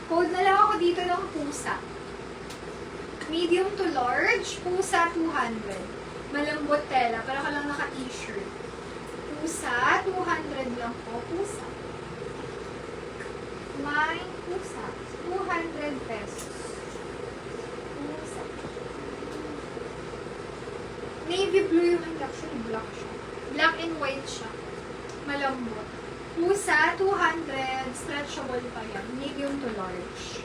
Code na lang ako dito ng pusa. Medium to large, pusa 200. Malambot tela, para ka lang naka-t-shirt. Pusa, 200 lang po, pusa. May pusa, 200 pesos. Pusa. Navy blue yung actually black siya. Black and white siya. Malambot. Pusa, 200. Stretchable pa yan. Medium to large.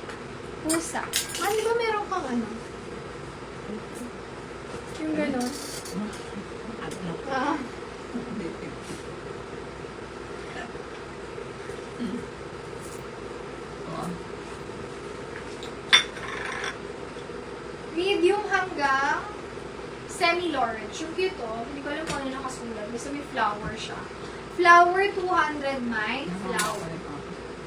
Pusa. Di ba meron kang ano? Yung gano'n? Ah. Medium hanggang semi-large. Yung cute hindi ko alam kung ano nakasulat. Basta may flower siya. Flower 200 mine.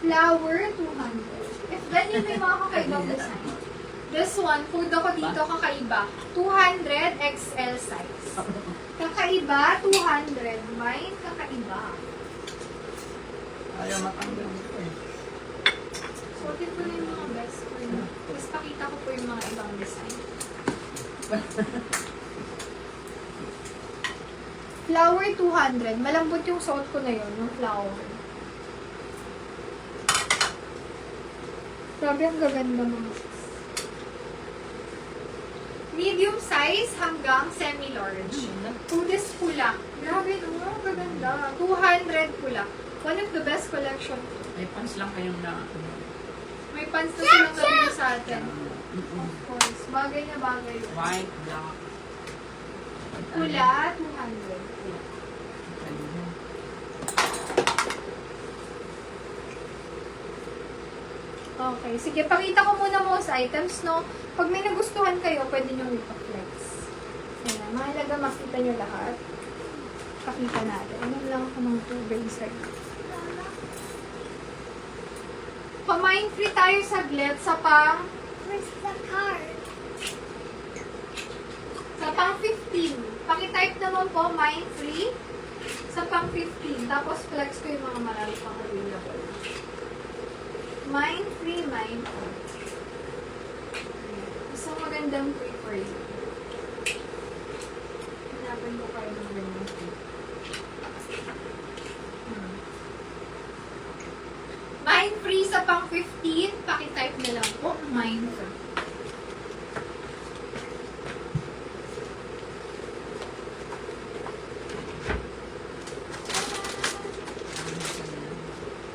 Flower 200. If ganyan may mga kakaibang design. This one, food ako dito kakaiba. 200 XL size. Kakaiba, 200. Mine, kakaiba. Ayaw matanggal ito eh. Suotin ko na yung mga best friend. Tapos pakita ko po yung mga ibang design. Flower 200. Malambot yung suot ko na yun, yung flower. Grabe ang gaganda mga sis. Medium size hanggang semi-large. Hoodies pula. Grabe, ang gaganda. 200 pula. One of the best collection. May pants lang kayong na... May pants na silang gawin sa atin. Of course. Bagay na bagay yun. White, black. Pula, 200. Okay. Sige, pakita ko muna most items, no? Pag may nagustuhan kayo, pwede nyo ipa-flex. Ayan. Mahalaga makita nyo lahat. Pakita natin. Ano lang ako ng 2 bracer. Pamain free tayo saglit sa pang... Where's the card? Sa pang 15. Pakitype naman po, mine free. Sa pang 15. Tapos flex ko yung mga marami pang available. Mine free, mine free. Isang magandang free for you. Hanapan ko kayo ng ganyan free. Mine free sa pang 15. Pakitype na lang po, mine free.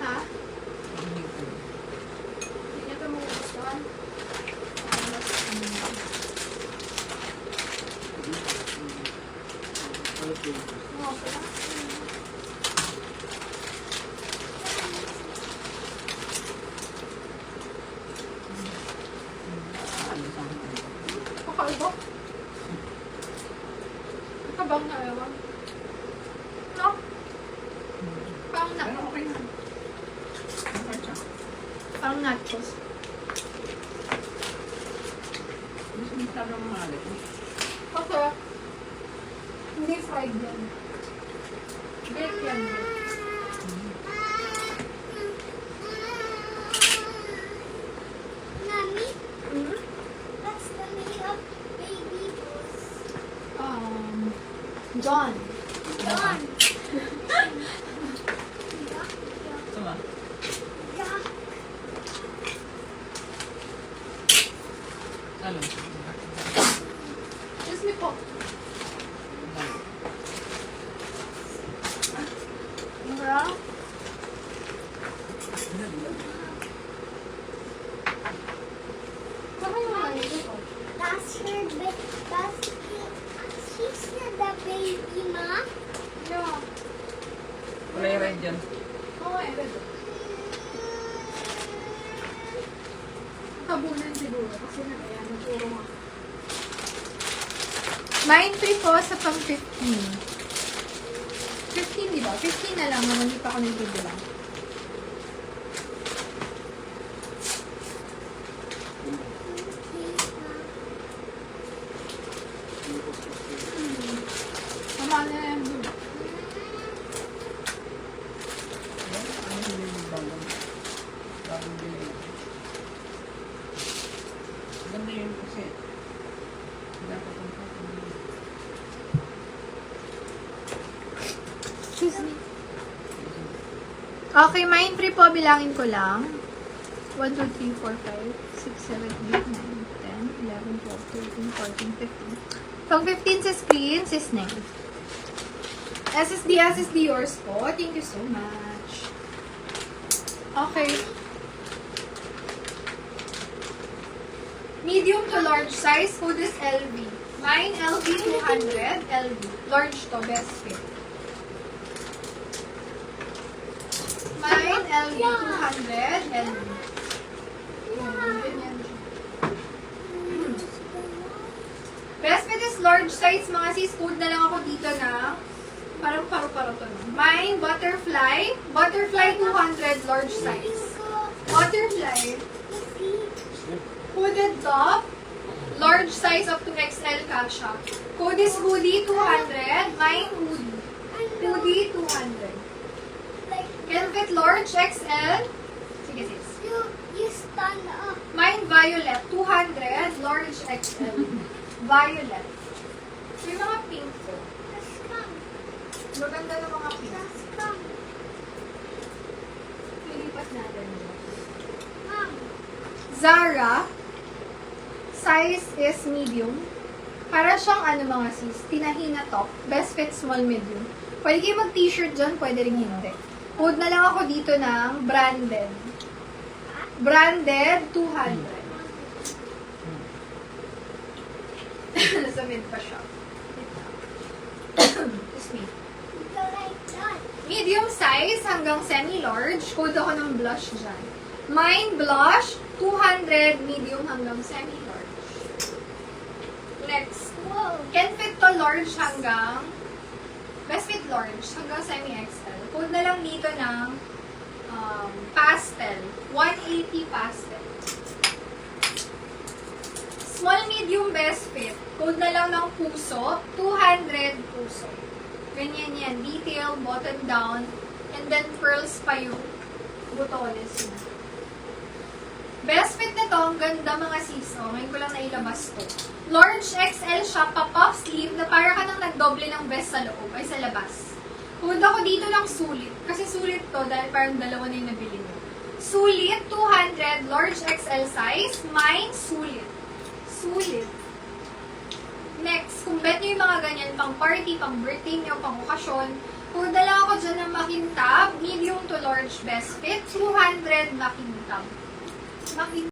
Ha? Hindi niya ito magugustuhan. Okay lang. Kakaiba. Kakabang na ewan. No? Pang na. Pero okay na. Okay siya. Pang nachos. Mas masyadong malit. Kasi, hindi fried yan. Baked yan. Mommy, Hmm? what's the name of baby boss? John. John. Ito ba? Yeah. Salon. Excuse me po. Mura? Saka yung mga nito ko. That's her baby. She's not the baby, ma. Yeah. Kulay red yan. Oo, eh. Tabunan siguro. Kasi na kaya nagturo ako. Mine free po sa pang 15. 15, di ba? 15 na lang naman, hindi pa ako nagbibilang. Tama na yan. Ano yung bagong? Bagong bilhin. Ganda yun kasi. Dapat ang Excuse me. Okay, mind free po. Bilangin ko lang. 1, 2, 3, 4, 5, 6, 7, 8, 9, 10, 11, 12, 13, 14, 15. Pag 15 sa screen, sis Neng. SSD yours po. Thank you so much. Okay. Medium to large size, code is LV. Mine LV 200, LV. Large to, best fit. Mine LV 200, LV. Ganyan. Best fit is large size, mga sis. Code na lang ako dito na parang paro-paro to. No? Mine, butterfly. Butterfly 200, large size. Butterfly. Hooded top. Large size up to XL kasha. Code is hoodie 200. Mine hoodie. Hoodie 200. Can fit large XL. Sige sis. You stand up. Mine violet 200. Large XL. Violet. So yung mga pink ko. Just come. Maganda ng mga pink. Just come. Pilipat natin. Mom. Zara. Size is medium. Para siyang ano mga sis, tinahina top. Best fit small medium. Pwede kayo mag-t-shirt dyan, pwede rin hindi. Code na lang ako dito ng branded. Branded 200. Nasa mid pa siya. Excuse me. Go like that. Medium size hanggang semi-large. Code ako ng blush dyan. Mine blush, 200, medium hanggang semi-large. Next. Whoa. Can fit to large hanggang, best fit large hanggang semi-XL. Code na lang dito ng pastel. 180 pastel. Small, medium, best fit. Code na lang ng puso. 200 puso. Ganyan yan. Detail, button down, and then pearls pa yung butones na. Best fit nito, ang ganda mga sis. Oh, ngayon ko lang nailabas to. Large XL siya, pa-puff sleeve na para ka nang nagdoble ng vest sa loob, ay sa labas. Code ako dito ng sulit. Kasi sulit to dahil parang dalawa na yung nabili mo. Sulit, 200, large XL size. Mine, sulit. Sulit. Next, kung bet nyo yung mga ganyan, pang party, pang birthday nyo, pang okasyon, kung dala ako dyan ng makintab, medium to large best fit, 200 makintab. Makintab.